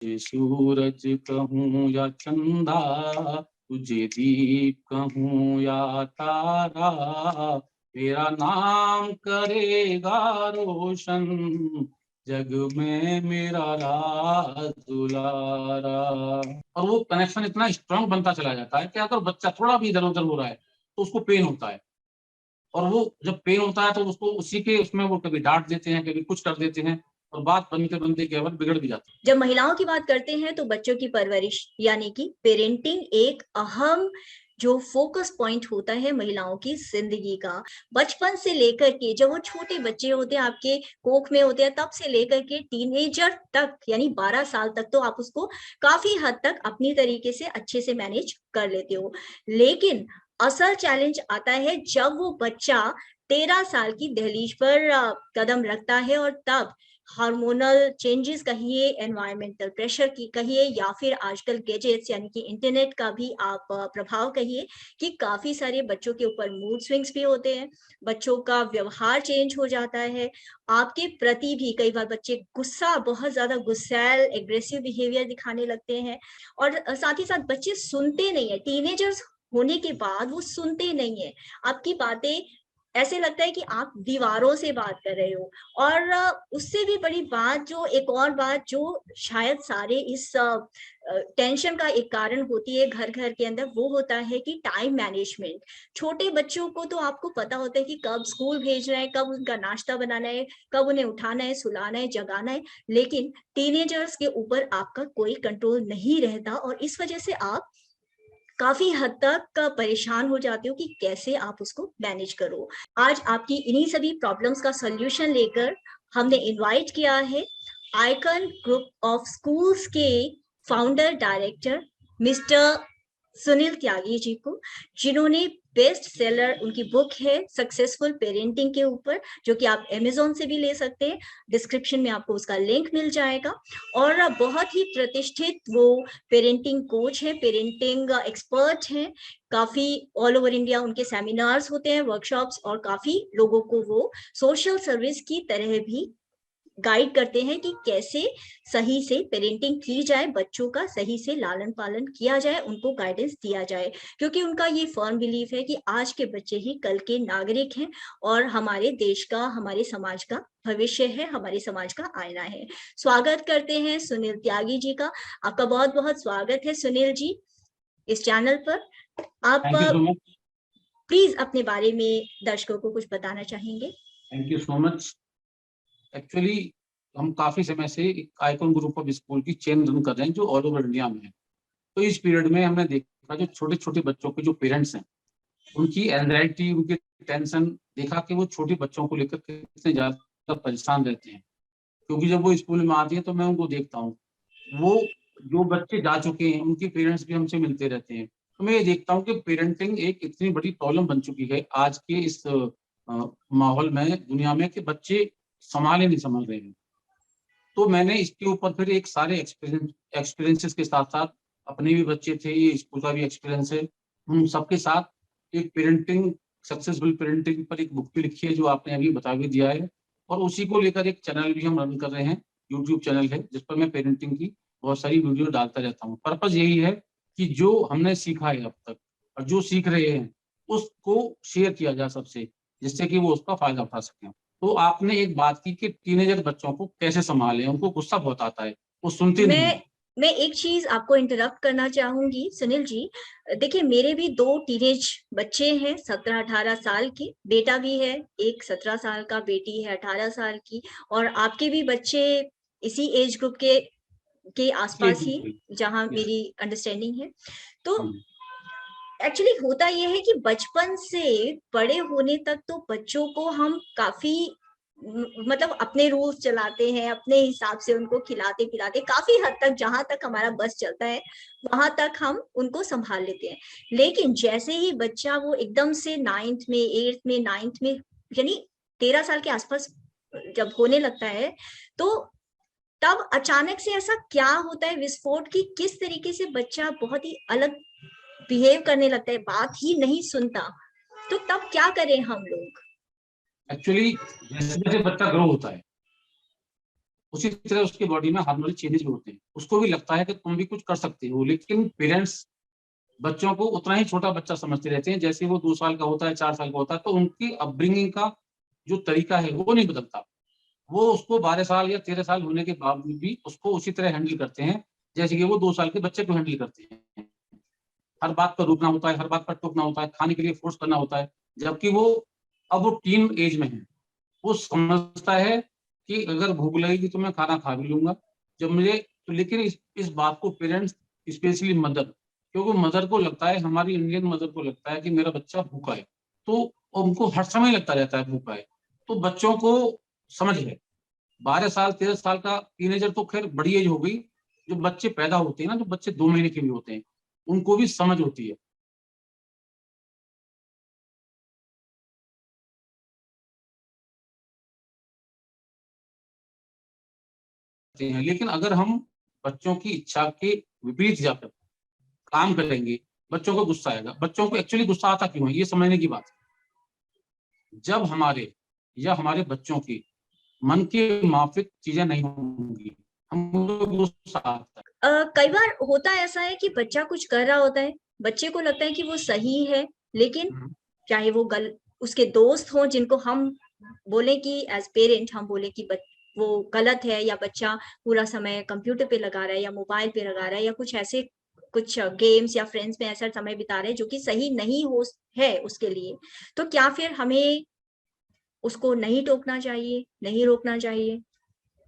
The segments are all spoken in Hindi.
तुझे सूरज कहूँ या चंदा, तुझे दीप कहूँ या तारा, तेरा नाम करेगा रोशन जग में मेरा राज दुलारा। और वो कनेक्शन इतना स्ट्रांग बनता चला जाता है कि अगर बच्चा थोड़ा भी इधर उधर हो रहा है तो उसको पेन होता है, और वो जब पेन होता है तो उसको उसी के उसमें वो कभी डांट देते हैं, कभी कुछ कर देते हैं, और बात बनते बनते केवल बिगड़ भी जाती है। जब महिलाओं की बात करते हैं तो बच्चों की परवरिश यानी कि पेरेंटिंग एक अहम जो फोकस पॉइंट होता है महिलाओं की जिंदगी का। बचपन से लेकर के जब वो छोटे बच्चे होते हैं, आपके कोख में होते हैं, तब से लेकर के टीनेजर तक यानी 12 साल तक तो आप उसको काफी हद तक अपनी तरीके से अच्छे से मैनेज कर लेते हो। लेकिन असल चैलेंज आता है जब वो बच्चा 13 साल की दहलीज पर कदम रखता है, और तब हार्मोनल चेंजेस कहिए, एनवायरमेंटल प्रेशर की कहिए, या फिर आजकल गैजेट्स यानी कि इंटरनेट का भी आप प्रभाव कहिए, कि काफी सारे बच्चों के ऊपर मूड स्विंग्स भी होते हैं, बच्चों का व्यवहार चेंज हो जाता है, आपके प्रति भी कई बार बच्चे गुस्सा, बहुत ज्यादा गुस्सैल एग्रेसिव बिहेवियर दिखाने लगते हैं। और साथ ही साथ बच्चे सुनते नहीं है, टीनेजर्स होने के बाद वो सुनते नहीं है आपकी बातें, ऐसे लगता है कि आप दीवारों से बात कर रहे हो। और उससे भी बड़ी बात, जो एक और बात जो शायद सारे इस टेंशन का एक कारण होती है घर घर के अंदर, वो होता है कि टाइम मैनेजमेंट। छोटे बच्चों को तो आपको पता होता है कि कब स्कूल भेजना है, कब उनका नाश्ता बनाना है, कब उन्हें उठाना है, सुलाना है, जगाना है, लेकिन टीनेजर्स के ऊपर आपका कोई कंट्रोल नहीं रहता, और इस वजह से आप काफी हद तक परेशान हो जाते हो कि कैसे आप उसको मैनेज करो। आज आपकी इन्हीं सभी प्रॉब्लम्स का सॉल्यूशन लेकर हमने इनवाइट किया है आइकन ग्रुप ऑफ स्कूल्स के founder director mister Sunil Tyagi ji को, जिन्होंने बेस्ट सेलर, उनकी बुक है सक्सेसफुल पेरेंटिंग के ऊपर, जो कि आप अमेजोन से भी ले सकते हैं, डिस्क्रिप्शन में आपको उसका लिंक मिल जाएगा। और बहुत ही प्रतिष्ठित वो पेरेंटिंग कोच है, पेरेंटिंग एक्सपर्ट हैं, काफी ऑल ओवर इंडिया उनके सेमिनार्स होते हैं, वर्कशॉप्स, और काफी लोगों को वो सोशल सर्विस की तरह भी गाइड करते हैं कि कैसे सही से पेरेंटिंग की जाए, बच्चों का सही से लालन पालन किया जाए, उनको गाइडेंस दिया जाए, क्योंकि उनका ये फर्म बिलीफ है कि आज के बच्चे ही कल के नागरिक हैं, और हमारे देश का, हमारे समाज का भविष्य है, हमारे समाज का आईना है। स्वागत करते हैं सुनील त्यागी जी का। आपका बहुत बहुत स्वागत है सुनील जी इस चैनल पर। आप thank you so much. Please अपने बारे में दर्शकों को कुछ बताना चाहेंगे? Thank you so much. Actually हम काफी समय से एक आइकॉन ग्रुप ऑफ स्कूल की चेन रन कर रहे हैं जो ऑल ओवर इंडिया में है। तो इस पीरियड में हमने देखा जो छोटे छोटे बच्चों के जो पेरेंट्स हैं, उनकी एंजाइटी, उनकी टेंशन, देखा कि वो छोटे बच्चों को लेकर कितने ज्यादा परेशान रहते हैं। क्योंकि जब वो स्कूल में आती है तो मैं उनको देखता हूँ, वो जो बच्चे जा चुके हैं उनके पेरेंट्स भी हमसे मिलते रहते हैं, तो मैं ये देखता हूँ कि पेरेंटिंग एक इतनी बड़ी प्रॉब्लम बन चुकी है आज के इस माहौल में, दुनिया में, कि बच्चे संभाल ही नहीं संभल रहे हैं। तो मैंने इसके ऊपर फिर एक सारे एक्सपीरियंसेस के साथ साथ, अपने भी बच्चे थे, ये स्कूल का भी एक्सपीरियंस है, उन सबके साथ एक पेरेंटिंग, सक्सेसफुल पेरेंटिंग पर एक बुक भी लिखी है जो आपने अभी बता भी दिया है, और उसी को लेकर एक चैनल भी हम रन कर रहे हैं, यूट्यूब चैनल है जिस पर मैं पेरेंटिंग की बहुत सारी वीडियो डालता रहता हूँ। पर्पज यही है कि जो हमने सीखा है अब तक और जो सीख रहे हैं उसको शेयर किया जाए सबसे, जिससे कि वो उसका फायदा उठा सकें। तो आपने एक बात की कि टीनेजर बच्चों को कैसे संभालें, उनको गुस्सा बहुत आता है, वो सुनते नहीं मैं है। मैं एक चीज आपको इंटरप्ट करना चाहूंगी सुनील जी। देखिए, मेरे भी दो टीनेज बच्चे हैं, 17-18 साल के, बेटा भी है, एक 17 साल का, बेटी है 18 साल की। और आपके भी बच्चे इसी एज ग्रुप के आसपास ही, जहां यस। मेरी अंडरस्टैंडिंग है। तो हाँ। एक्चुअली होता यह है कि बचपन से बड़े होने तक तो बच्चों को हम काफी मतलब अपने रूल्स चलाते हैं, अपने हिसाब से उनको खिलाते पिलाते, काफी हद तक जहां तक हमारा बस चलता है वहां तक हम उनको संभाल लेते हैं। लेकिन जैसे ही बच्चा वो एकदम से 9th में, 8th में, 9th में, यानी 13 साल के आसपास जब होने लगता है, तो तब अचानक से ऐसा क्या होता है विस्फोट, की किस तरीके से बच्चा बहुत ही अलग बिहेव करने लगता है, बात ही नहीं सुनता। तो तब क्या करें हम लोग? एक्चुअली जैसे जैसे बच्चा ग्रो होता है, उसी तरह उसकी बॉडी में हार्मोनल चेंजेस भी होते हैं, उसको भी लगता है कि तुम भी कुछ कर सकते हो, लेकिन पेरेंट्स बच्चों को उतना ही छोटा बच्चा समझते रहते हैं जैसे वो 2 साल का होता है, 4 साल का होता है, तो उनकी अपब्रिंगिंग का जो तरीका है वो नहीं बदलता। वो उसको 12 साल या 13 साल होने के बावजूद भी उसको उसी तरह हैंडल करते हैं जैसे कि वो 2 साल के बच्चे को हैंडल करते हैं। हर बात पर रोकना होता है, हर बात पर टोकना होता है, खाने के लिए फोर्स करना होता है, जबकि वो टीन एज में है। वो समझता है कि अगर भूख लगेगी तो मैं खाना खा भी लूंगा जब मुझे। तो लेकिन इस बात को पेरेंट्स, स्पेशली मदर, क्योंकि मदर को लगता है, हमारी इंडियन मदर को लगता है कि मेरा बच्चा भूखा है, तो उनको हर समय लगता रहता है भूखा है। तो बच्चों को समझ है, 12 साल 13 साल का टीनेजर तो खैर बड़ी एज हो गई, जो बच्चे पैदा होते हैं ना, जो बच्चे 2 महीने के भी होते हैं, उनको भी समझ होती है। लेकिन अगर हम बच्चों की इच्छा के विपरीत जाकर काम करेंगे, बच्चों को गुस्सा आएगा। बच्चों को एक्चुअली गुस्सा आता क्यों है, ये समझने की बात है। जब हमारे या हमारे बच्चों की मन के माफिक चीजें नहीं होंगी, हमको गुस्सा आता कई बार होता ऐसा है कि बच्चा कुछ कर रहा होता है, बच्चे को लगता है कि वो सही है, लेकिन है। चाहे वो उसके दोस्त हों जिनको हम बोले कि एज पेरेंट हम बोले कि वो गलत है, या बच्चा पूरा समय कंप्यूटर पे लगा रहा है या मोबाइल पे लगा रहा है या कुछ गेम्स या फ्रेंड्स में ऐसा समय बिता रहा है जो कि सही नहीं है उसके लिए, तो क्या फिर हमें उसको नहीं टोकना चाहिए, नहीं रोकना चाहिए?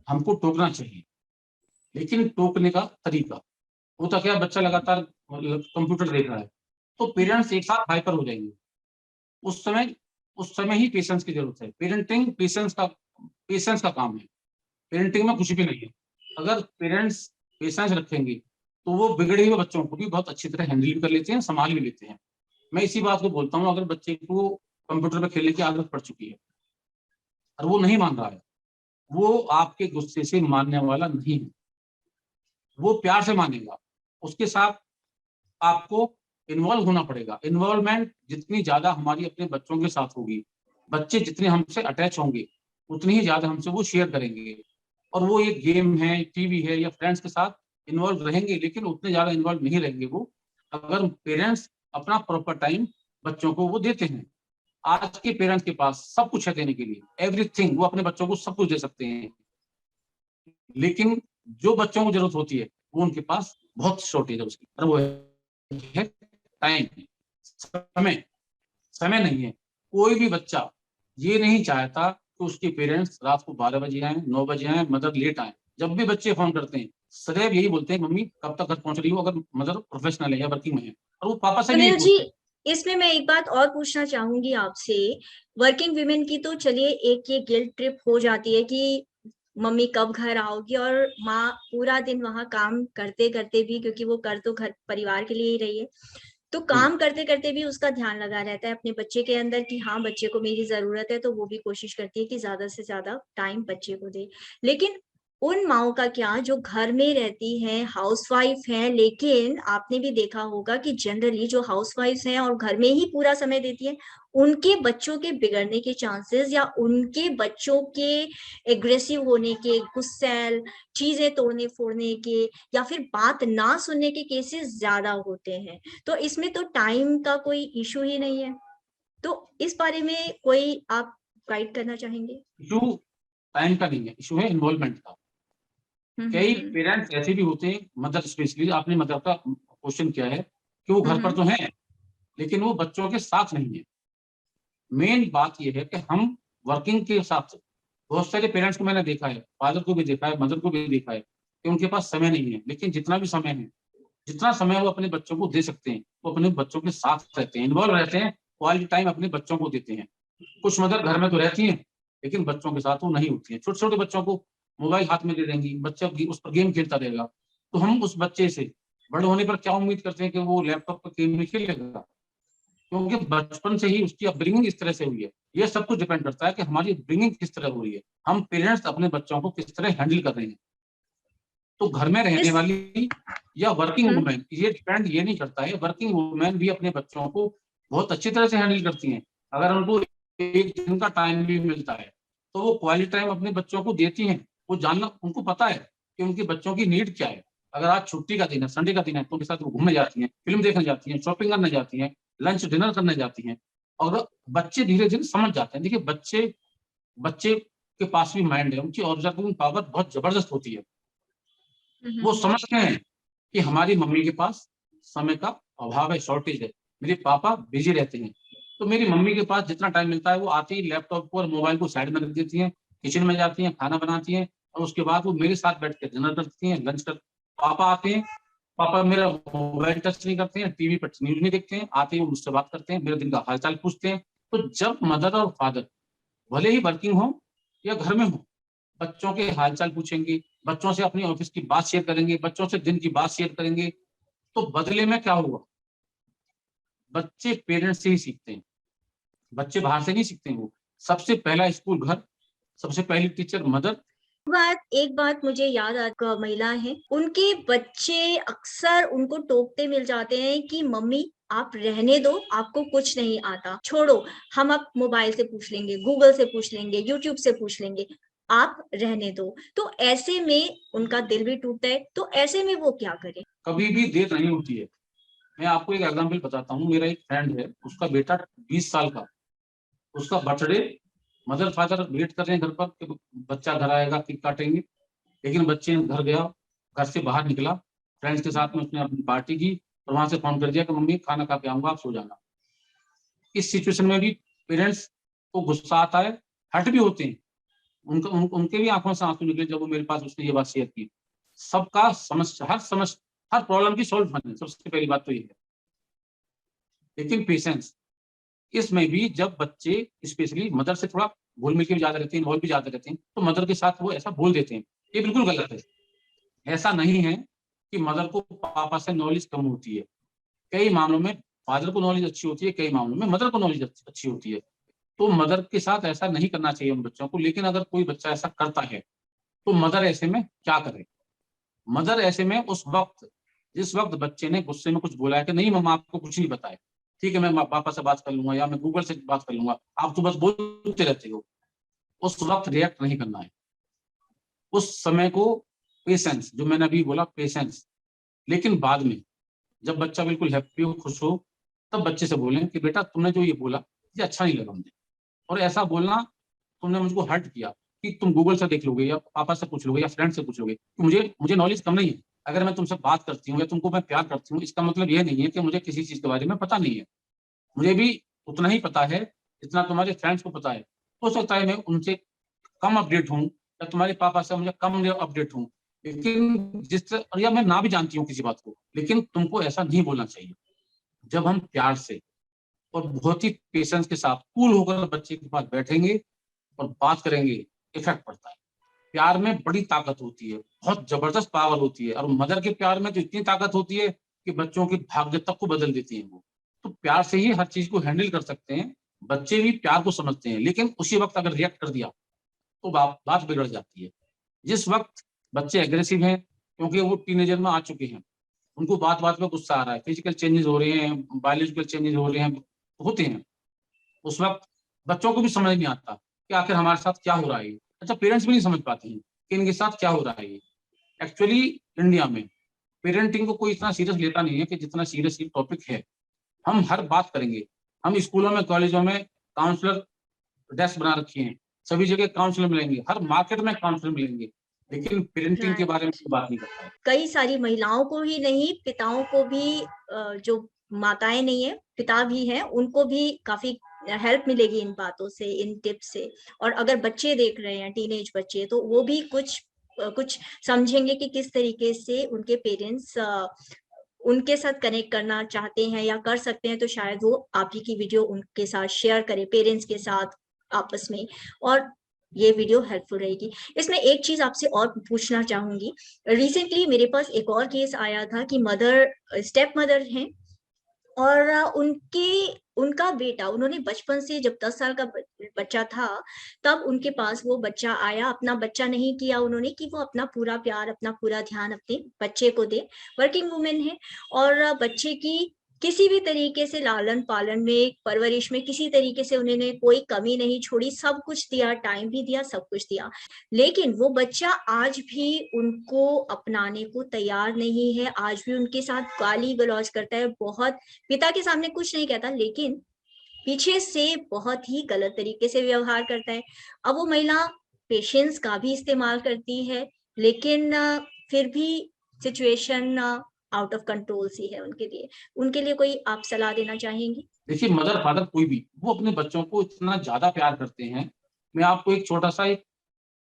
हमको टोकना चाहिए, लेकिन टोकने का तरीका होता क्या, बच्चा लगातार कंप्यूटर देख रहा है, तो पेरेंट्स एक साथ हाइपर हो जाएंगे। उस समय उस समय ही पेशेंस की जरूरत है। पेरेंटिंग पेशेंस का काम है। पेरेंटिंग में कुछ भी नहीं है। अगर पेरेंट्स पेशेंस रखेंगे तो वो बिगड़े हुए बच्चों को भी बहुत अच्छी तरह हैंडल कर लेते हैं, संभाल भी लेते हैं। मैं इसी बात को बोलता हूँ, अगर बच्चे को कंप्यूटर पर खेलने की आदत पड़ चुकी है और वो नहीं मान रहा है, वो आपके गुस्से से मानने वाला नहीं है, वो प्यार से मानेगा। उसके साथ आपको इन्वॉल्व होना पड़ेगा। इन्वॉल्वमेंट जितनी ज्यादा हमारी अपने बच्चों के साथ होगी, बच्चे जितने हमसे अटैच होंगे, उतनी ही ज्यादा हमसे वो शेयर करेंगे। और वो एक गेम है, टीवी है या फ्रेंड्स के साथ इन्वॉल्व रहेंगे, लेकिन उतने ज्यादा इन्वॉल्व नहीं रहेंगे वो, अगर पेरेंट्स अपना प्रॉपर टाइम बच्चों को वो देते हैं। आज के पेरेंट्स के पास सब कुछ है देने के लिए, एवरीथिंग, वो अपने बच्चों को सब कुछ दे सकते हैं, लेकिन जो बच्चों को जरूरत होती है वो उनके पास बहुत शॉर्टेज है उसकी, और वो है टाइम, समय। समय नहीं है। कोई भी बच्चा ये नहीं चाहता कि उसके पेरेंट्स रात को 12 बजे आए, 9 बजे आए, मदर लेट आए। जब भी बच्चे फोन करते हैं सदैव यही बोलते हैं, मम्मी कब तक घर पहुंच रही हो, अगर मदर प्रोफेशनल है या वर्किंग में है, और वो पापा से भी यही सुनील जी, पूछते हैं। इसमें मैं एक बात और पूछना चाहूंगी आपसे। वर्किंग वुमेन की तो चलिए एक ये गिल्ट ट्रिप हो जाती है कि मम्मी कब घर आओगी, और माँ पूरा दिन वहां काम करते करते भी, क्योंकि वो कर तो घर परिवार के लिए ही रही है, तो काम बिल्कुल। करते करते भी उसका ध्यान लगा रहता है अपने बच्चे के अंदर कि हाँ बच्चे को मेरी जरूरत है, तो वो भी कोशिश करती है कि ज्यादा से ज्यादा टाइम बच्चे को दे। लेकिन उन माओं का क्या जो घर में रहती हैं, हाउसवाइफ हैं, लेकिन आपने भी देखा होगा कि जनरली जो हाउसवाइफ्स हैं और घर में ही पूरा समय देती हैं, उनके बच्चों के बिगड़ने के चांसेस या उनके बच्चों के एग्रेसिव होने के, गुस्सैल, चीजें तोड़ने फोड़ने के, या फिर बात ना सुनने के केसेस ज्यादा होते हैं। तो इसमें तो टाइम का कोई इशू ही नहीं है, तो इस बारे में कोई आप गाइड करना चाहेंगे? इशू टाइम का नहीं है, इशू है इन्वॉल्वमेंट का। कई हम्म। पेरेंट्स ऐसे भी होते हैं, मदर स्पेशली, आपने मदर का क्वेश्चन किया है, कि वो घर पर हम्म। तो हैं लेकिन वो बच्चों के साथ नहीं है। मेन बात यह है कि हम वर्किंग के हिसाब से, बहुत सारे पेरेंट्स को मैंने देखा है, फादर को भी देखा है, मदर को भी देखा है, कि उनके पास समय नहीं है, लेकिन जितना भी समय है, जितना समय वो अपने बच्चों को दे सकते हैं, वो अपने बच्चों के साथ रहते हैं, इन्वॉल्व रहते हैं, क्वालिटी टाइम अपने बच्चों को देते हैं। कुछ मदर घर में तो रहती हैं, लेकिन बच्चों के साथ वो नहीं होती है। छोटे छोटे बच्चों को मोबाइल हाथ में दे देंगी, बच्चा उस पर गेम खेलता रहेगा, तो हम उस बच्चे से बड़े होने पर क्या उम्मीद करते हैं कि वो लैपटॉप पर गेम में खेलेगा, क्योंकि बचपन से ही उसकी अपब्रिंगिंग इस तरह से हुई है। ये सब कुछ डिपेंड करता है कि हमारी अपब्रिंगिंग किस तरह हो रही है, हम पेरेंट्स अपने बच्चों को किस तरह हैंडल कर रहे हैं। तो घर में रहने जिस वाली या वर्किंग हम्म। वुमेन, ये डिपेंड ये नहीं करता है, वर्किंग वुमेन भी अपने बच्चों को बहुत अच्छी तरह से हैंडल करती हैं। अगर उनको एक दिन का टाइम भी मिलता है तो वो क्वालिटी टाइम अपने बच्चों को देती हैं। वो जानना, उनको पता है कि उनके बच्चों की नीड क्या है। अगर आज छुट्टी का दिन है, संडे का दिन है, तो उनके साथ वो घूमने जाती हैं, फिल्म देखने जाती हैं, शॉपिंग करने जाती हैं, लंच डिनर करने जाती हैं, और बच्चे धीरे धीरे समझ जाते हैं। देखिए, बच्चे बच्चे के पास भी माइंड है, उनकी ऑब्जर्विंग पावर बहुत जबरदस्त होती है। वो समझते हैं कि हमारी मम्मी के पास समय का अभाव है, शॉर्टेज है, मेरे पापा बिजी रहते हैं, तो मेरी मम्मी के पास जितना टाइम मिलता है वो आती ही लैपटॉप को और मोबाइल को साइड में रख देती हैं, किचन में जाती हैं, खाना बनाती हैं, और उसके बाद वो मेरे साथ बैठ के डिनर करती हैं, लंच कर। पापा आते हैं, पापा मेरा मोबाइल टच नहीं करते हैं, टीवी पर न्यूज नहीं देखते हैं, आते ही मुझसे बात करते हैं, मेरे दिन का हालचाल पूछते हैं। तो जब मदर और फादर भले ही वर्किंग हो या घर में हो, बच्चों के हालचाल पूछेंगे, बच्चों से अपनी ऑफिस की बात शेयर करेंगे, बच्चों से दिन की बात शेयर करेंगे, तो बदले में क्या होगा? बच्चे पेरेंट्स से ही सीखते हैं, बच्चे बाहर से नहीं सीखते हैं। वो सबसे पहला स्कूल घर, सबसे पहली टीचर मदर। एक बात मुझे याद आ, महिला है, उनके बच्चे अक्सर उनको टोकते मिल जाते हैं कि मम्मी आप रहने दो, आपको कुछ नहीं आता, छोड़ो, हम अब मोबाइल से पूछ लेंगे, गूगल से पूछ लेंगे, यूट्यूब से पूछ लेंगे, आप रहने दो। तो ऐसे में उनका दिल भी टूटता है, तो ऐसे में वो क्या करे? कभी भी देर नहीं होती है। मैं आपको एक एग्जाम्पल बताता हूँ। मेरा एक फ्रेंड है, उसका बेटा 20 साल का, उसका बर्थडे, मदर फादर वेट कर रहे हैं घर पर कि बच्चा घर आएगा, केक काटेंगे, लेकिन बच्चे ने घर गया, घर से बाहर निकला, फ्रेंड्स के साथ में उसने अपनी पार्टी की, और वहां से फोन कर दिया कि मम्मी खाना खा के आऊंगा, आप सो जाना। इस सिचुएशन में भी पेरेंट्स को गुस्सा आता है, हर्ट भी होते हैं, उनके भी आंखों से आंसू निकले जब वो मेरे पास उसने ये बात शेयर की। सबका हर प्रॉब्लम की सॉल्व है, सबसे पहली बात तो ये है। लेकिन पेशेंस, इसमें भी जब बच्चे स्पेशली मदर से थोड़ा घुल मिल के भी ज्यादा रहते हैं, इन्वॉल्व भी ज्यादा रहते हैं, तो मदर के साथ वो ऐसा बोल देते हैं, ये बिल्कुल गलत है। ऐसा नहीं है कि मदर को पापा से नॉलेज कम होती है। कई मामलों में फादर को नॉलेज अच्छी होती है, कई मामलों में मदर को नॉलेज अच्छी होती है। तो मदर के साथ ऐसा नहीं करना चाहिए उन बच्चों को। लेकिन अगर कोई बच्चा ऐसा करता है, तो मदर ऐसे में क्या करे? मदर ऐसे में उस वक्त, जिस वक्त बच्चे ने गुस्से में कुछ बोला है कि नहीं मम्मा आपको कुछ नहीं पता है, ठीक है मैं पापा से बात कर लूंगा या मैं गूगल से बात कर लूंगा, आप तो बस बोलते रहते हो, उस वक्त रिएक्ट नहीं करना है। उस समय को पेशेंस, जो मैंने अभी बोला पेशेंस, लेकिन बाद में जब बच्चा बिल्कुल हैप्पी हो, खुश हो, तब बच्चे से बोलें कि बेटा तुमने जो ये बोला ये अच्छा नहीं लगा मुझे, और ऐसा बोलना तुमने मुझको हर्ट किया कि तुम गूगल से देख लोगे या पापा से पूछ लोगे या फ्रेंड से पूछ लोगे, कि मुझे मुझे नॉलेज कम नहीं है। अगर मैं तुमसे बात करती हूँ या तुमको मैं प्यार करती हूँ, इसका मतलब ये नहीं है कि मुझे किसी चीज के बारे में पता नहीं है। मुझे भी उतना ही पता है जितना तुम्हारे फ्रेंड्स को पता है। हो सकता है मैं उनसे कम अपडेट हूँ या तुम्हारे पापा से मुझे कम अपडेट हूँ, लेकिन या मैं ना भी जानती हूँ किसी बात को, लेकिन तुमको ऐसा नहीं बोलना चाहिए। जब हम प्यार से और बहुत ही पेशेंस के साथ कूल होकर बच्चे के पास बैठेंगे और बात करेंगे, इफेक्ट पड़ता है। प्यार में बड़ी ताकत होती है, बहुत जबरदस्त पावर होती है, और मदर के प्यार में तो इतनी ताकत होती है कि बच्चों के भाग्य तक को बदल देती है वो। तो प्यार से ही हर चीज को हैंडल कर सकते हैं। बच्चे भी प्यार को समझते हैं, लेकिन उसी वक्त अगर रिएक्ट कर दिया तो बात बिगड़ जाती है। जिस वक्त बच्चे एग्रेसिव हैं, क्योंकि वो टीनेजर में आ चुके हैं, उनको बात बात में गुस्सा आ रहा है, फिजिकल चेंजेस हो रहे हैं, बायोलॉजिकल चेंजेस हो रहे हैं, होते हैं, उस वक्त बच्चों को भी समझ नहीं आता कि आखिर हमारे साथ क्या हो रहा है। अच्छा, पेरेंट्स भी नहीं समझ पाते हैं कि इनके साथ क्या हो रहा है। एक्चुअली इंडिया में पेरेंटिंग को कोई इतना सीरियस लेता नहीं है कि जितना सीरियस ये टॉपिक है। हम हर बात करेंगे, हम स्कूलों में कॉलेजों में काउंसलर डेस्क बना रखी हैं, सभी जगह काउंसलर मिलेंगे, हर मार्केट में काउंसलर मिलेंगे, लेकिन पेरेंटिंग के बारे में कोई बात नहीं करता है। कई सारी महिलाओं को ही नहीं, पिताओं को भी, जो माताएं नहीं है, पिता भी हैं, उनको भी काफी हेल्प मिलेगी इन बातों से, इन टिप्स से। और अगर बच्चे देख रहे हैं, टीनेज बच्चे, तो वो भी कुछ समझेंगे कि किस तरीके से उनके पेरेंट्स उनके साथ कनेक्ट करना चाहते हैं या कर सकते हैं। तो शायद वो आप ही की वीडियो उनके साथ शेयर करें, पेरेंट्स के साथ आपस में, और ये वीडियो हेल्पफुल रहेगी। इसमें एक चीज आपसे और पूछना चाहूंगी। रिसेंटली मेरे पास एक और केस आया था कि स्टेप मदर हैं, और उनका बेटा, उन्होंने बचपन से, जब 10 साल का बच्चा था, तब उनके पास वो बच्चा आया। अपना बच्चा नहीं किया उन्होंने कि वो अपना पूरा प्यार, अपना पूरा ध्यान अपने बच्चे को दे। वर्किंग वुमेन है, और बच्चे की किसी भी तरीके से लालन-पालन में, परवरिश में किसी तरीके से उन्होंने कोई कमी नहीं छोड़ी, सब कुछ दिया, टाइम भी दिया, सब कुछ दिया। लेकिन वो बच्चा आज भी उनको अपनाने को तैयार नहीं है, आज भी उनके साथ गाली-गलौज करता है, बहुत पिता के सामने कुछ नहीं कहता, लेकिन पीछे से बहुत ही गलत तरीके से व्यवहार करता है। अब वो महिला पेशेंस का भी इस्तेमाल करती है, लेकिन फिर भी सिचुएशन आउट ऑफ कंट्रोल सी है उनके लिए। उनके लिए कोई आप सलाह देना चाहेंगी? देखिए, मदर फादर कोई भी वो अपने बच्चों को इतना ज्यादा प्यार करते हैं। मैं आपको एक छोटा सा एक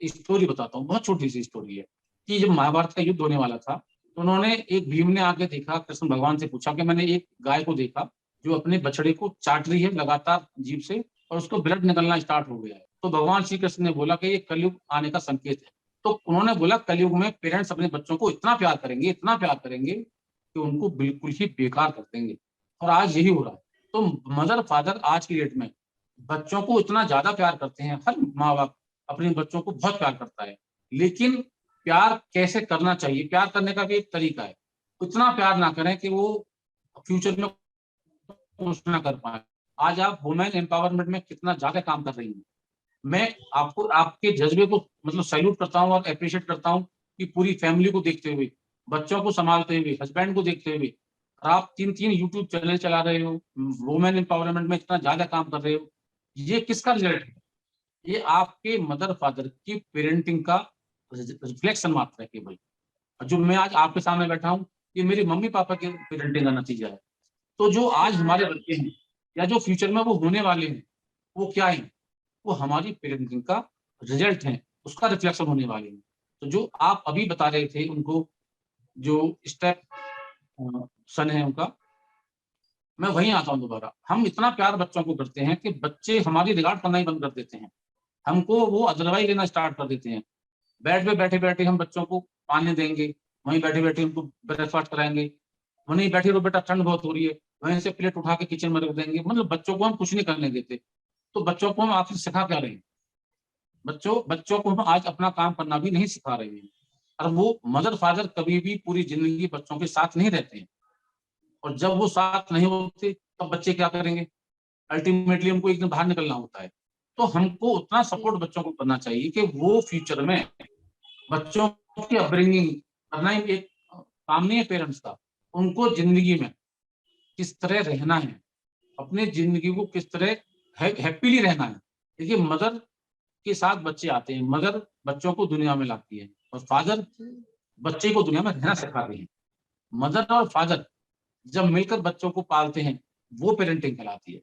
स्टोरी बताता हूँ, बहुत छोटी सी स्टोरी है कि जब महाभारत का युद्ध होने वाला था, तो उन्होंने एक भीम ने आके देखा, कृष्ण भगवान से पूछा कि मैंने एक गाय को देखा जो अपने बछड़े को चाट रही है लगातार जीभ से और उसको ब्लड निकलना स्टार्ट हो गया है। तो भगवान श्री कृष्ण ने बोला कि ये कलयुग आने का संकेत है। तो उन्होंने बोला कलयुग में पेरेंट्स अपने बच्चों को इतना प्यार करेंगे कि उनको बिल्कुल ही बेकार कर देंगे। और आज यही हो रहा है। तो मदर फादर आज की डेट में बच्चों को इतना ज्यादा प्यार करते हैं, हर माँ बाप अपने बच्चों को बहुत प्यार करता है, लेकिन प्यार कैसे करना चाहिए, प्यार करने का भी एक तरीका है। इतना प्यार ना करें कि वो फ्यूचर में कुछ ना कर पाए। आज आप वुमेन एम्पावरमेंट में कितना ज्यादा काम कर रही हैं। मैं आपको आपके जज्बे को मतलब सैल्यूट करता हूँ और एप्रिशिएट करता हूँ कि पूरी फैमिली को देखते हुए, बच्चों को संभालते हुए, हस्बैंड को देखते हुए आप 3-3 यूट्यूब चैनल चला रहे हो, वुमेन एम्पावरमेंट में इतना ज्यादा काम कर रहे हो। ये किसका रिजल्ट है? ये आपके मदर फादर की पेरेंटिंग का रिफ्लेक्शन मात्र है केवल। जो मैं आज आपके सामने बैठा हूँ, ये मेरी मम्मी पापा के पेरेंटिंग का नतीजा है। तो जो आज हमारे बच्चे हैं या जो फ्यूचर में वो होने वाले हैं, वो क्या है? वो हमारी पेरेंटिंग का रिजल्ट है, उसका रिफ्लेक्शन होने वाले हैं। तो जो आप अभी बता रहे थे उनको, जो स्टेप सन है उनका, मैं वहीं आता हूँ दोबारा। हम इतना प्यार बच्चों को करते हैं कि बच्चे हमारी रिगार्ड करना ही बंद कर देते हैं। हमको वो अदरवाइज लेना स्टार्ट कर देते हैं। बेड पे बैठे-बैठे हम बच्चों को पानी देंगे, वहीं बैठे-बैठे उनको ब्रेकफास्ट कराएँगे। वहीं बैठे रहो बेटा ठंड बहुत हो रही है, वहीं से प्लेट उठा के किचन में रख देंगे। मतलब बच्चों को हम कुछ नहीं करने देते। तो बच्चों को हम आखिर सिखा क्या रहे हैं? बच्चों को हम आज अपना काम करना भी नहीं सिखा रहे हैं। और वो मदर फादर कभी भी पूरी ज़िंदगी बच्चों के साथ नहीं रहते हैं। और जब वो साथ नहीं होते, तब बच्चे क्या करेंगे? अल्टीमेटली उनको एक दिन बाहर निकलना होता है। तो हमको उतना सपोर्ट बच्चों को करना चाहिए कि वो फ्यूचर में बच्चों की अपब्रिंगिंग करना ही एक काम नहीं है पेरेंट्स का। उनको ज़िंदगी में किस तरह रहना है, अपनी ज़िंदगी को किस तरह हैप्पीली रहना है। देखिए, मदर के साथ बच्चे आते हैं, मदर बच्चों को दुनिया में लाती है और फादर बच्चे को दुनिया में रहना सिखाते हैं। मदर और फादर जब मिलकर बच्चों को पालते हैं, वो पेरेंटिंग कहलाती है।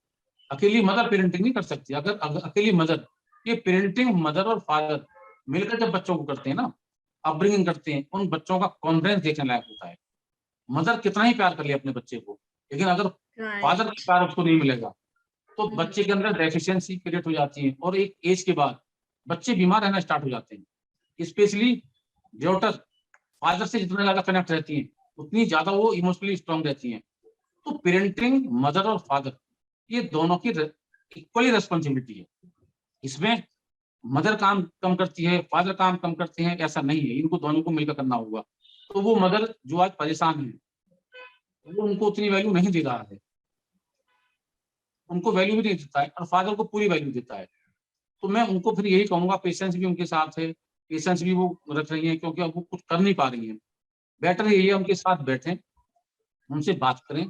अकेली मदर पेरेंटिंग नहीं कर सकती। अगर अकेली मदर, ये पेरेंटिंग मदर और फादर मिलकर जब बच्चों को करते हैं ना, अपब्रिंगिंग करते हैं, उन बच्चों का कॉन्फिडेंस देखने लायक होता है। मदर कितना ही प्यार कर ले अपने बच्चे को, लेकिन अगर फादर राइट। का प्यार उसको नहीं मिलेगा, तो हुँ, बच्चे के अंदर डेफिशिएंसी क्रिएट हो जाती है और एक एज के बाद बच्चे बीमार रहना स्टार्ट हो जाते हैं। स्पेशली डॉटर फादर से जितना ज़्यादा कनेक्ट रहती हैं, उतनी ज़्यादा वो इमोशनली स्ट्रॉन्ग रहती हैं। तो पेरेंटिंग मदर और फादर, ये दोनों की इक्वली रिस्पॉन्सिबिलिटी है। इसमें मदर काम कम करती है, फादर काम कम करते हैं, ऐसा नहीं है। इनको दोनों को मिलकर करना होगा। तो वो मदर जो आज परेशान है, वो उनको उतनी वैल्यू नहीं दे रहा है। उनको वैल्यू भी नहीं देता है और फादर को पूरी वैल्यू देता है। तो मैं उनको फिर यही कहूँगा, पेशेंस भी उनके साथ है, पेशेंस भी वो रख रही हैं क्योंकि अब वो कुछ कर नहीं पा रही हैं। बेटर यही है उनके साथ बैठें, उनसे बात करें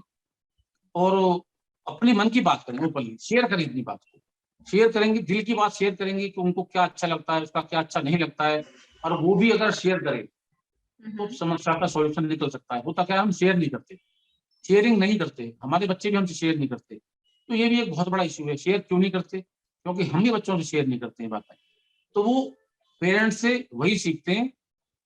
और अपने मन की बात करें, ओपनली शेयर करें अपनी बात को। शेयर करेंगे, दिल की बात शेयर करेंगे कि उनको क्या अच्छा लगता है, उसका क्या अच्छा नहीं लगता है, और वो भी अगर शेयर करे, हुँ, तो हुँ। समस्या का सॉल्यूशन निकल सकता है। होता क्या है, हम शेयर नहीं करते, शेयरिंग नहीं करते, हमारे बच्चे भी हमसे शेयर नहीं करते। तो ये भी एक बहुत बड़ा इश्यू है, शेयर क्यों नहीं करते? क्योंकि हम भी बच्चों से शेयर नहीं करते हैं बातें। तो वो पेरेंट्स से वही सीखते हैं,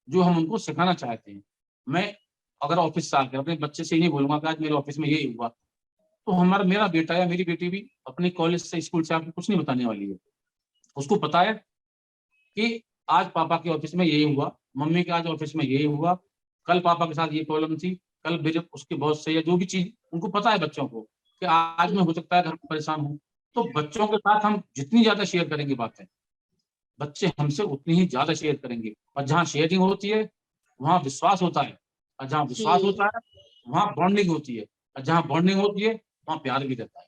जो हम उनको सिखाना चाहते हैं। मैं अगर ऑफ़िस से आकर अपने बच्चे से ये नहीं बोलूँगा कि आज मेरे ऑफ़िस में ये हुआ, तो मेरा बेटा या मेरी बेटी भी अपने कॉलेज से, स्कूल से आके कुछ नहीं बताने वाली है। उसको पता है कि आज पापा के ऑफ़िस में ये हुआ, मम्मी के आज ऑफ़िस में ये हुआ, कल पापा के साथ ये प्रॉब्लम थी, कल मेरे उसके बॉस से या जो भी चीज़ उनको पता है बच्चों को कि आज मैं हो सकता है घर में परेशान हूँ। तो बच्चों के साथ हम जितनी ज़्यादा शेयर करेंगे बातें, बच्चे हमसे उतनी ही ज़्यादा शेयर करेंगे। और जहाँ शेयरिंग होती है, वहाँ विश्वास होता है, और जहाँ विश्वास होता जी। है, वहाँ बॉन्डिंग होती है। और जहाँ बॉन्डिंग होती है वहाँ प्यार भी रहता है।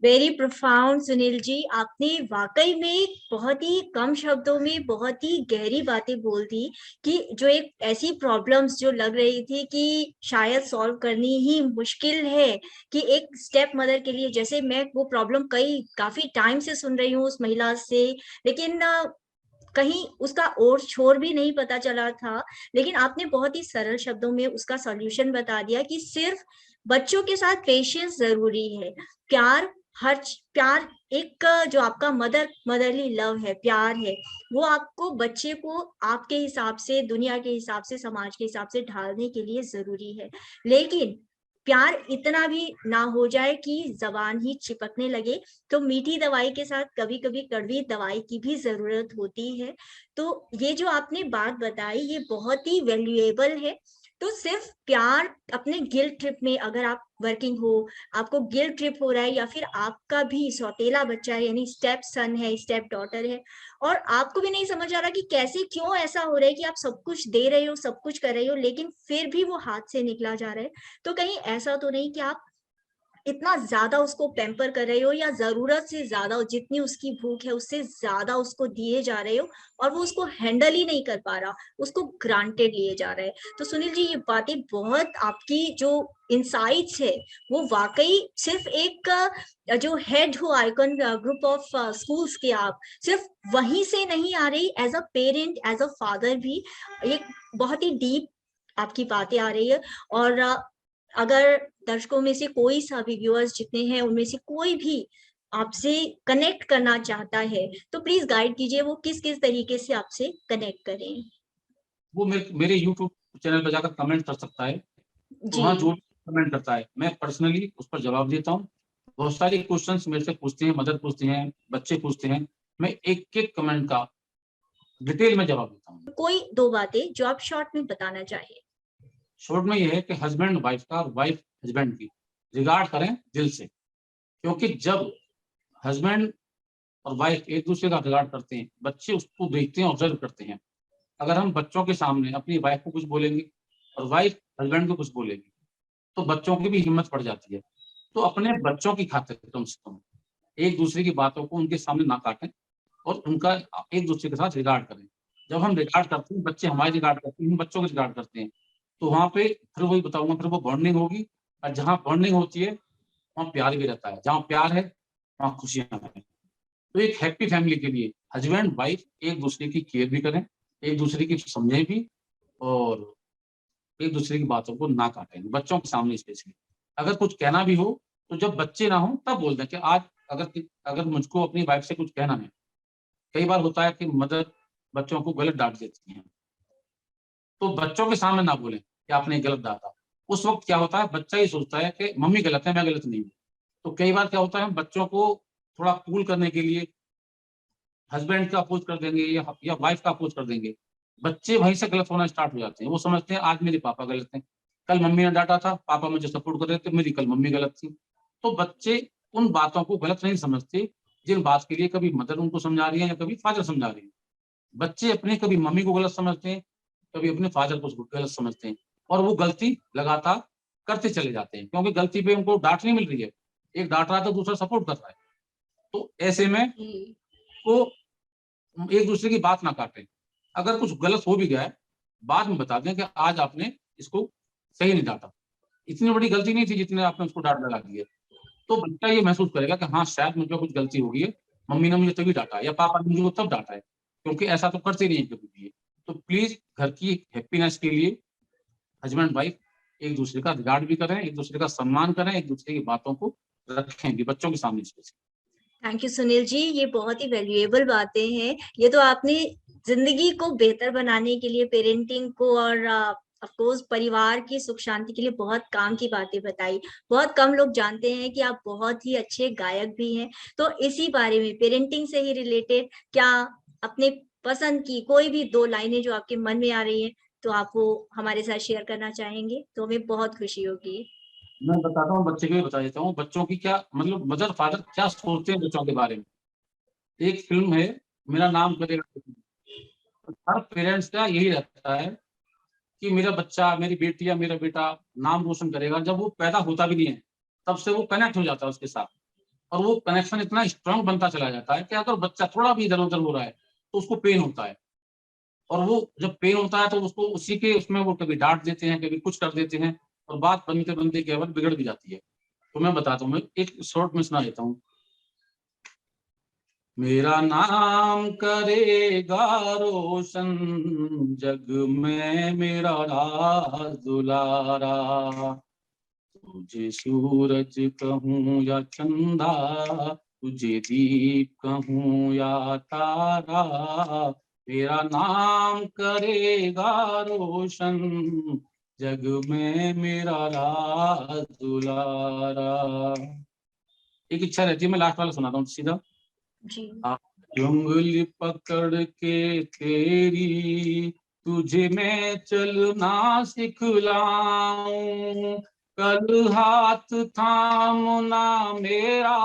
वेरी प्रोफाउंड सुनील जी, आपने वाकई में बहुत ही कम शब्दों में बहुत ही गहरी बातें बोल दी कि जो एक ऐसी प्रॉब्लम्स जो लग रही थी कि शायद सॉल्व करनी ही मुश्किल है कि एक स्टेप मदर के लिए, जैसे मैं वो प्रॉब्लम काफी टाइम से सुन रही हूँ उस महिला से, लेकिन कहीं उसका ओर छोर भी नहीं पता चला था, लेकिन आपने बहुत ही सरल शब्दों में उसका सॉल्यूशन बता दिया कि सिर्फ बच्चों के साथ पेशेंस जरूरी है, प्यार प्यार एक जो आपका मदरली लव है, प्यार है, वो आपको बच्चे को आपके हिसाब से, दुनिया के हिसाब से, समाज के हिसाब से ढालने के लिए जरूरी है। लेकिन प्यार इतना भी ना हो जाए कि जबान ही चिपकने लगे, तो मीठी दवाई के साथ कभी कभी कड़वी दवाई की भी जरूरत होती है। तो ये जो आपने बात बताई ये बहुत ही वैल्यूएबल है। तो सिर्फ प्यार अपने गिल्ट ट्रिप में, अगर आप वर्किंग हो, आपको गिल्ट ट्रिप हो रहा है, या फिर आपका भी सौतेला बच्चा है, यानी स्टेप सन है, स्टेप डॉटर है, और आपको भी नहीं समझ आ रहा कि कैसे, क्यों ऐसा हो रहा है कि आप सब कुछ दे रहे हो, सब कुछ कर रहे हो, लेकिन फिर भी वो हाथ से निकला जा रहा है, तो कहीं ऐसा तो नहीं कि आप इतना ज्यादा उसको पैम्पर कर रहे हो, या जरूरत से ज्यादा, जितनी उसकी भूख है उससे ज्यादा उसको दिए जा रहे हो, और वो उसको हैंडल ही नहीं कर पा रहा, उसको ग्रांटेड लिए जा रहा है। तो सुनील जी, ये बातें बहुत, आपकी जो इंसाइट्स है वो वाकई सिर्फ एक जो हेड हो आइकन ग्रुप ऑफ स्कूल्स के, आप सिर्फ वहीं से नहीं आ रही, as a parent, as a father भी एक बहुत ही डीप आपकी बातें आ रही है। और अगर दर्शकों में से कोई सा भी, व्यूअर्स जितने हैं उनमें से कोई भी आपसे कनेक्ट करना चाहता है, तो प्लीज गाइड कीजिए वो किस किस तरीके से आपसे कनेक्ट करें। वो मेरे यूट्यूब चैनल पर जाकर कमेंट कर सकता है। तो जी। वहाँ जो कमेंट करता है मैं पर्सनली उस पर जवाब देता हूँ। बहुत सारे क्वेश्चंस मेरे से पूछते हैं, मदर पूछते हैं, बच्चे पूछते हैं, मैं एक एक कमेंट का डिटेल में जवाब देता हूँ। कोई दो बातें जो आप शॉर्ट में बताना चाहें। शॉर्ट में ये है कि हस्बैंड वाइफ का और वाइफ हस्बैंड की रिगार्ड करें दिल से, क्योंकि जब हस्बैंड और वाइफ एक दूसरे का रिगार्ड करते हैं, बच्चे उसको देखते हैं, ऑब्जर्व करते हैं। अगर हम बच्चों के सामने अपनी वाइफ को कुछ बोलेंगे और वाइफ हस्बैंड को कुछ बोलेगी तो बच्चों की भी हिम्मत पड़ जाती है। तो अपने बच्चों की खातिर कम से कम एक दूसरे की बातों को उनके सामने ना काटें और उनका एक दूसरे के साथ रिगार्ड करें। जब हम रिगार्ड करते हैं, बच्चे हमारे रिगार्ड करते हैं, हम बच्चों को रिगार्ड करते हैं, तो वहाँ पे फिर वही बताऊंगा, फिर वो बॉन्डिंग होगी। और जहाँ बॉन्डिंग होती है वहाँ प्यार भी रहता है, जहाँ प्यार है वहाँ खुशियां हैं। तो एक हैप्पी फैमिली के लिए हस्बैंड वाइफ एक दूसरे की केयर भी करें, एक दूसरे की समझें भी, और एक दूसरे की बातों को ना काटें, बच्चों के सामने स्पेशली। अगर कुछ कहना भी हो तो जब बच्चे ना हो तब बोल दें कि आज अगर अगर मुझको अपनी वाइफ से कुछ कहना है। कई बार होता है कि मदर बच्चों को गलत डांट देती हैं, तो बच्चों के सामने ना बोलें कि आपने गलत डांटा। उस वक्त क्या होता है, बच्चा ये सोचता है कि मम्मी गलत है, मैं गलत नहीं हूँ। तो कई बार क्या होता है, हम बच्चों को थोड़ा कूल करने के लिए हस्बैंड का अपोज कर देंगे या वाइफ का अपोज कर देंगे। बच्चे वहीं से गलत होना स्टार्ट हो जाते हैं। वो समझते हैं आज मेरे पापा गलत हैं, कल मम्मी ने डांटा था, पापा मुझे सपोर्ट कर रहे थे, मेरी कल मम्मी गलत थी। तो बच्चे उन बातों को गलत नहीं समझते जिन बात के लिए कभी मदर उनको समझा रही है या कभी फादर समझा रही है। बच्चे अपने कभी मम्मी को गलत समझते हैं, कभी अपने फादर को गलत समझते हैं, और वो गलती लगातार करते चले जाते हैं, क्योंकि गलती पे उनको डांट नहीं मिल रही है। एक डांट रहा है तो दूसरा सपोर्ट कर रहा है। तो ऐसे में वो एक दूसरे की बात ना काटें। अगर कुछ गलत हो भी गया है, बाद में बता दें कि आज आपने इसको सही नहीं डांटा, इतनी बड़ी गलती नहीं थी जितने आपने उसको डांट लगा दी है। तो बच्चा ये महसूस करेगा कि हाँ, शायद मुझ पे कुछ गलती हो गई है, मम्मी ने मुझे तभी डांटा या पापा ने मुझे तब डांटा है, क्योंकि ऐसा तो करते नहीं है कभी भी। तो प्लीज घर की हैप्पीनेस के लिए हस्बैंड वाइफ एक दूसरे का रिगार्ड भी करें, एक दूसरे का सम्मान करें, एक दूसरे की बातों को रखें भी बच्चों के सामने specially. Thank you Sunil ji, ये बहुत ही वैल्यूएबल बातें हैं। ये तो आपने जिंदगी को बेहतर बनाने के लिए, पेरेंटिंग को और ऑफ कोर्स परिवार की सुख शांति के लिए बहुत काम की बातें बताई। बहुत कम लोग जानते हैं कि आप बहुत ही अच्छे गायक भी हैं। तो इसी बारे में, पेरेंटिंग से ही रिलेटेड, क्या अपने पसंद की कोई भी दो लाइनें जो आपके मन में आ रही हैं, तो आप वो हमारे साथ शेयर करना चाहेंगे तो हमें बहुत खुशी होगी। मैं बताता हूँ, बच्चे को भी बता देता हूँ, बच्चों की क्या मतलब मदर फादर क्या सोचते हैं बच्चों के बारे में। एक फिल्म है, मेरा नाम करेगा, हर पेरेंट्स का यही रहता है कि मेरा बच्चा, मेरी बेटी या मेरा बेटा नाम रोशन करेगा, जब वो पैदा होता भी नहीं है तब से वो कनेक्ट हो जाता है उसके साथ, और वो कनेक्शन इतना स्ट्रांग बनता चला जाता है कि अगर बच्चा थोड़ा भी इधर उधर हो रहा है तो उसको पेन होता है, और वो जब पेन होता है तो उसको उसी के उसमें वो कभी डांट देते हैं, कभी कुछ कर देते हैं, और बात बनते बनते केवल बिगड़ भी जाती है। तो मैं बताता हूँ, मैं एक शॉर्ट में सुना देता हूँ। मेरा नाम करेगा रोशन जग में मेरा राज दुलारा, तुझे सूरज कहूँ या चंदा, तुझे दीप कहूँ या तारा, मेरा नाम करेगा रोशन जग में मेरा राज दुलारा। एक इच्छा रहती है, मैं लास्ट वाला सुनाता हूँ सीधा। जी। उंगली पकड़ के तेरी तुझे मैं चलना सिखलाऊं, कल हाथ थामना मेरा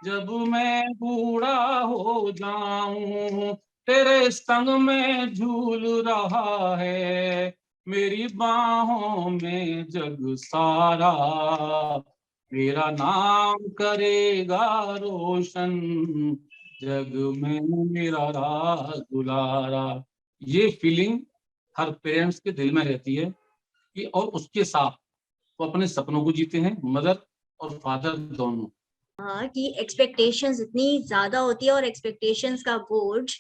जब मैं बूढ़ा हो जाऊं, तेरे संग में झूल रहा है मेरी बाहों में जग सारा, मेरा नाम करेगा रोशन जग में मेरा राज दुलारा। ये फीलिंग हर पेरेंट्स के दिल में रहती है कि, और उसके साथ वो अपने सपनों को जीते हैं, मदर और फादर दोनों। हाँ, कि एक्सपेक्टेशंस इतनी ज्यादा होती है और एक्सपेक्टेशंस का बोझ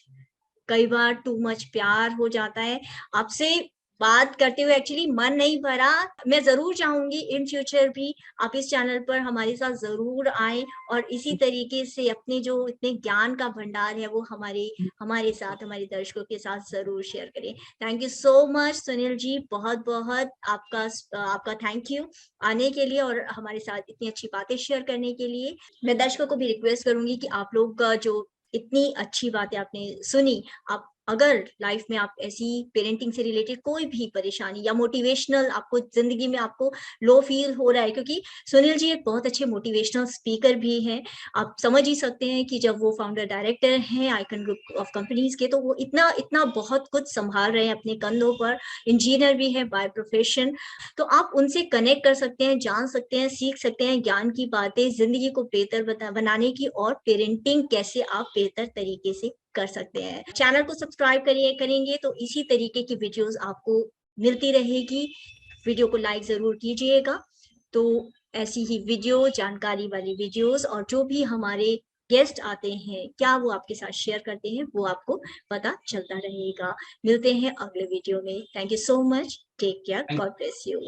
कई बार टू मच प्यार हो जाता है। आपसे बात करते हुए एक्चुअली मन नहीं भरा। मैं जरूर चाहूंगी इन फ्यूचर भी आप इस चैनल पर हमारे साथ जरूर आए और इसी तरीके से अपने जो इतने ज्ञान का भंडार है वो हमारे साथ, हमारे दर्शकों के साथ जरूर शेयर करें। Thank you so much Sunil ji, बहुत बहुत आपका थैंक यू आने के लिए और हमारे साथ इतनी अच्छी बातें शेयर करने के लिए। मैं दर्शकों को भी रिक्वेस्ट करूंगी कि आप लोग का जो इतनी अच्छी बातें आपने सुनी, आप अगर लाइफ में आप ऐसी पेरेंटिंग से रिलेटेड कोई भी परेशानी या मोटिवेशनल आपको जिंदगी में आपको लो फील हो रहा है, क्योंकि सुनील जी एक बहुत अच्छे मोटिवेशनल स्पीकर भी हैं। आप समझ ही सकते हैं कि जब वो फाउंडर डायरेक्टर हैं आइकन ग्रुप ऑफ कंपनीज के, तो वो इतना इतना बहुत कुछ संभाल रहे हैं अपने कंधों पर, इंजीनियर भी है बाय प्रोफेशन। तो आप उनसे कनेक्ट कर सकते हैं, जान सकते हैं, सीख सकते हैं ज्ञान की बातें, जिंदगी को बेहतर बनाने की, और पेरेंटिंग कैसे आप बेहतर तरीके से कर सकते हैं। चैनल को सब्सक्राइब करेंगे तो इसी तरीके की वीडियोस आपको मिलती रहेगी। वीडियो को लाइक जरूर कीजिएगा। तो ऐसी ही वीडियो, जानकारी वाली वीडियोस, और जो भी हमारे गेस्ट आते हैं क्या वो आपके साथ शेयर करते हैं वो आपको पता चलता रहेगा। मिलते हैं अगले वीडियो में। Thank you so much, take care, God bless you.